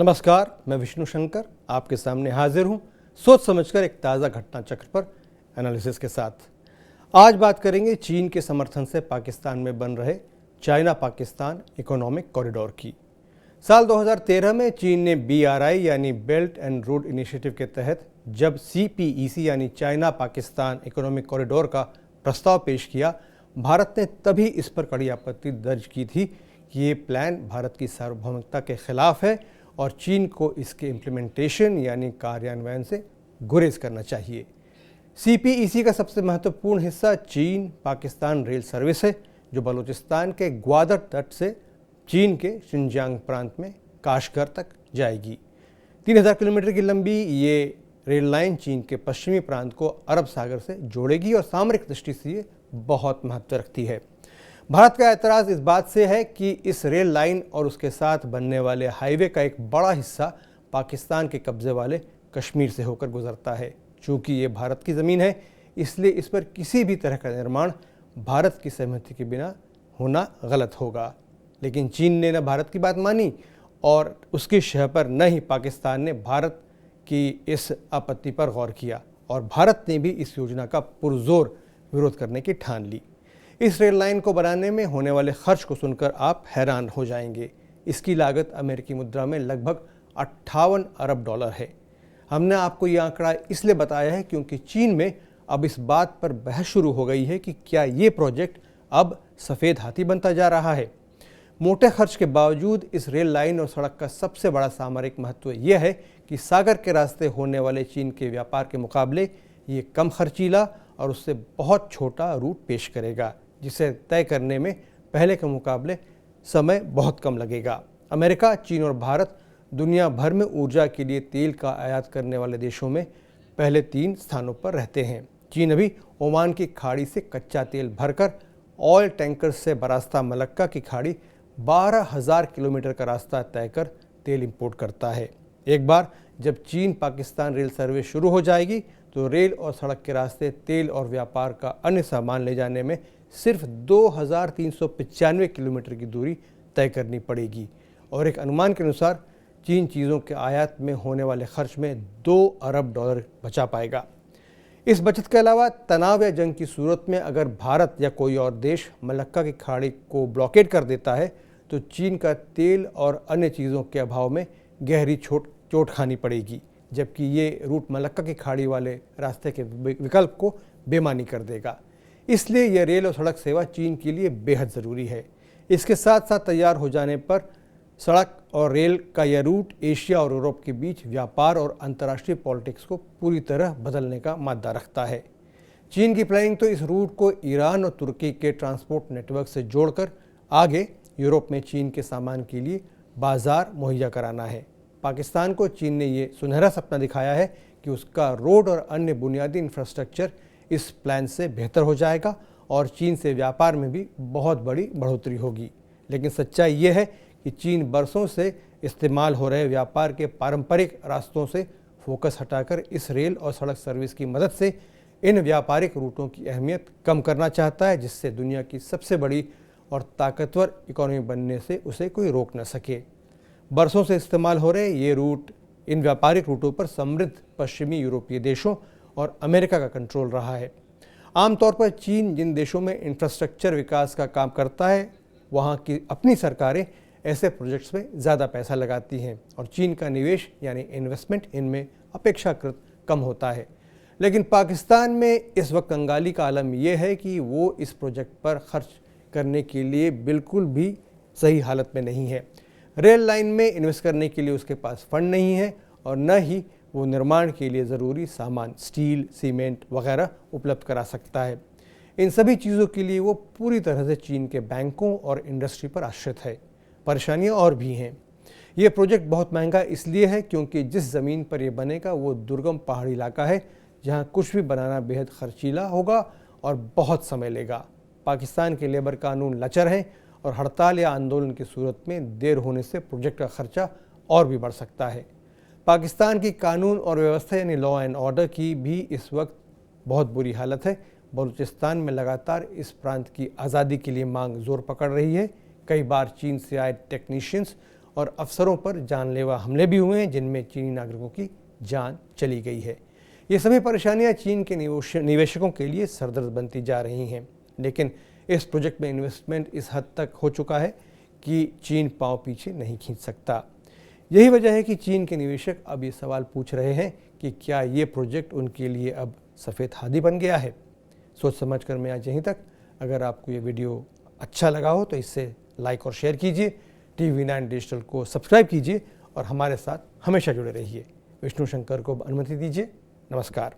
नमस्कार, मैं विष्णु शंकर आपके सामने हाजिर हूँ सोच समझकर एक ताज़ा घटना चक्र पर एनालिसिस के साथ। आज बात करेंगे चीन के समर्थन से पाकिस्तान में बन रहे चाइना पाकिस्तान इकोनॉमिक कॉरिडोर की। साल 2013 में चीन ने BRI यानी बेल्ट एंड रोड इनिशिएटिव के तहत जब CPEC यानी चाइना पाकिस्तान इकोनॉमिक कॉरिडोर का प्रस्ताव पेश किया, भारत ने तभी इस पर कड़ी आपत्ति दर्ज की थी कि ये प्लान भारत की सार्वभौमिकता के खिलाफ है और चीन को इसके इम्प्लीमेंटेशन यानी कार्यान्वयन से गुरेज करना चाहिए। CPEC का सबसे महत्वपूर्ण हिस्सा चीन पाकिस्तान रेल सर्विस है, जो बलूचिस्तान के ग्वादर तट से चीन के शिनजियांग प्रांत में काशगर तक जाएगी। 3000 किलोमीटर की लंबी ये रेल लाइन चीन के पश्चिमी प्रांत को अरब सागर से जोड़ेगी और सामरिक दृष्टि से ये बहुत महत्व रखती है। भारत का ऐतराज़ इस बात से है कि इस रेल लाइन और उसके साथ बनने वाले हाईवे का एक बड़ा हिस्सा पाकिस्तान के कब्जे वाले कश्मीर से होकर गुजरता है। चूँकि ये भारत की ज़मीन है, इसलिए इस पर किसी भी तरह का निर्माण भारत की सहमति के बिना होना गलत होगा। लेकिन चीन ने न भारत की बात मानी और उसकी शह पर न ही पाकिस्तान ने भारत की इस आपत्ति पर गौर किया और भारत ने भी इस योजना का पुरजोर विरोध करने की ठान ली। इस रेल लाइन को बनाने में होने वाले खर्च को सुनकर आप हैरान हो जाएंगे। इसकी लागत अमेरिकी मुद्रा में लगभग 58 अरब डॉलर है। हमने आपको ये आंकड़ा इसलिए बताया है क्योंकि चीन में अब इस बात पर बहस शुरू हो गई है कि क्या ये प्रोजेक्ट अब सफ़ेद हाथी बनता जा रहा है। मोटे खर्च के बावजूद इस रेल लाइन और सड़क का सबसे बड़ा सामरिक महत्व यह है कि सागर के रास्ते होने वाले चीन के व्यापार के मुकाबले ये कम खर्चीला और उससे बहुत छोटा रूट पेश करेगा, जिसे तय करने में पहले के मुकाबले समय बहुत कम लगेगा। अमेरिका, चीन और भारत दुनिया भर में ऊर्जा के लिए तेल का आयात करने वाले देशों में पहले 3 स्थानों पर रहते हैं। चीन अभी ओमान की खाड़ी से कच्चा तेल भरकर ऑयल टैंकर से बरास्ता मलक्का की खाड़ी 12,000 किलोमीटर का रास्ता तय कर तेल इंपोर्ट करता है। एक बार जब चीन पाकिस्तान रेल सर्विस शुरू हो जाएगी तो रेल और सड़क के रास्ते तेल और व्यापार का अन्य सामान ले जाने में सिर्फ 2,395 किलोमीटर की दूरी तय करनी पड़ेगी और एक अनुमान के अनुसार चीन चीज़ों के आयात में होने वाले खर्च में 2 अरब डॉलर बचा पाएगा। इस बचत के अलावा तनाव या जंग की सूरत में अगर भारत या कोई और देश मलक्का की खाड़ी को ब्लॉकेट कर देता है तो चीन का तेल और अन्य चीज़ों के अभाव में गहरी चोट खानी पड़ेगी, जबकि ये रूट मलक्का की खाड़ी वाले रास्ते के विकल्प को बेमानी कर देगा। इसलिए यह रेल और सड़क सेवा चीन के लिए बेहद ज़रूरी है। इसके साथ साथ तैयार हो जाने पर सड़क और रेल का यह रूट एशिया और यूरोप के बीच व्यापार और अंतर्राष्ट्रीय पॉलिटिक्स को पूरी तरह बदलने का मादा रखता है। चीन की प्लानिंग तो इस रूट को ईरान और तुर्की के ट्रांसपोर्ट नेटवर्क से जोड़कर आगे यूरोप में चीन के सामान के लिए बाजार मुहैया कराना है। पाकिस्तान को चीन ने ये सुनहरा सपना दिखाया है कि उसका रोड और अन्य बुनियादी इंफ्रास्ट्रक्चर इस प्लान से बेहतर हो जाएगा और चीन से व्यापार में भी बहुत बड़ी बढ़ोतरी होगी। लेकिन सच्चाई ये है कि चीन बरसों से इस्तेमाल हो रहे व्यापार के पारंपरिक रास्तों से फोकस हटाकर इस रेल और सड़क सर्विस की मदद से इन व्यापारिक रूटों की अहमियत कम करना चाहता है, जिससे दुनिया की सबसे बड़ी और ताकतवर इकोनॉमी बनने से उसे कोई रोक न सके। बरसों से इस्तेमाल हो रहे ये रूट इन व्यापारिक रूटों पर समृद्ध पश्चिमी यूरोपीय देशों और अमेरिका का कंट्रोल रहा है। आमतौर पर चीन जिन देशों में इंफ्रास्ट्रक्चर विकास का काम करता है, वहाँ की अपनी सरकारें ऐसे प्रोजेक्ट्स में ज़्यादा पैसा लगाती हैं और चीन का निवेश यानी इन्वेस्टमेंट इनमें अपेक्षाकृत कम होता है। लेकिन पाकिस्तान में इस वक्त कंगाली का आलम यह है कि वो इस प्रोजेक्ट पर खर्च करने के लिए बिल्कुल भी सही हालत में नहीं है। रेल लाइन में इन्वेस्ट करने के लिए उसके पास फंड नहीं है और न ही वो निर्माण के लिए ज़रूरी सामान स्टील, सीमेंट वगैरह उपलब्ध करा सकता है। इन सभी चीज़ों के लिए वो पूरी तरह से चीन के बैंकों और इंडस्ट्री पर आश्रित है। परेशानियां और भी हैं। ये प्रोजेक्ट बहुत महंगा इसलिए है क्योंकि जिस ज़मीन पर यह बनेगा वो दुर्गम पहाड़ी इलाका है, जहाँ कुछ भी बनाना बेहद खर्चीला होगा और बहुत समय लेगा। पाकिस्तान के लेबर कानून लचर हैं और हड़ताल या आंदोलन की सूरत में देर होने से प्रोजेक्ट का खर्चा और भी बढ़ सकता है। पाकिस्तान की कानून और व्यवस्था यानी लॉ एंड ऑर्डर की भी इस वक्त बहुत बुरी हालत है। बलूचिस्तान में लगातार इस प्रांत की आज़ादी के लिए मांग जोर पकड़ रही है। कई बार चीन से आए टेक्नीशियंस और अफसरों पर जानलेवा हमले भी हुए हैं, जिनमें चीनी नागरिकों की जान चली गई है। ये सभी परेशानियां चीन के निवेशकों के लिए सरदर्द बनती जा रही हैं, लेकिन इस प्रोजेक्ट में इन्वेस्टमेंट इस हद तक हो चुका है कि चीन पांव पीछे नहीं खींच सकता। यही वजह है कि चीन के निवेशक अब ये सवाल पूछ रहे हैं कि क्या ये प्रोजेक्ट उनके लिए अब सफ़ेद हादी बन गया है। सोच समझ कर मैं आज यहीं तक। अगर आपको ये वीडियो अच्छा लगा हो तो इसे लाइक और शेयर कीजिए, TV9 डिजिटल को सब्सक्राइब कीजिए और हमारे साथ हमेशा जुड़े रहिए। विष्णु शंकर को अनुमति दीजिए। नमस्कार।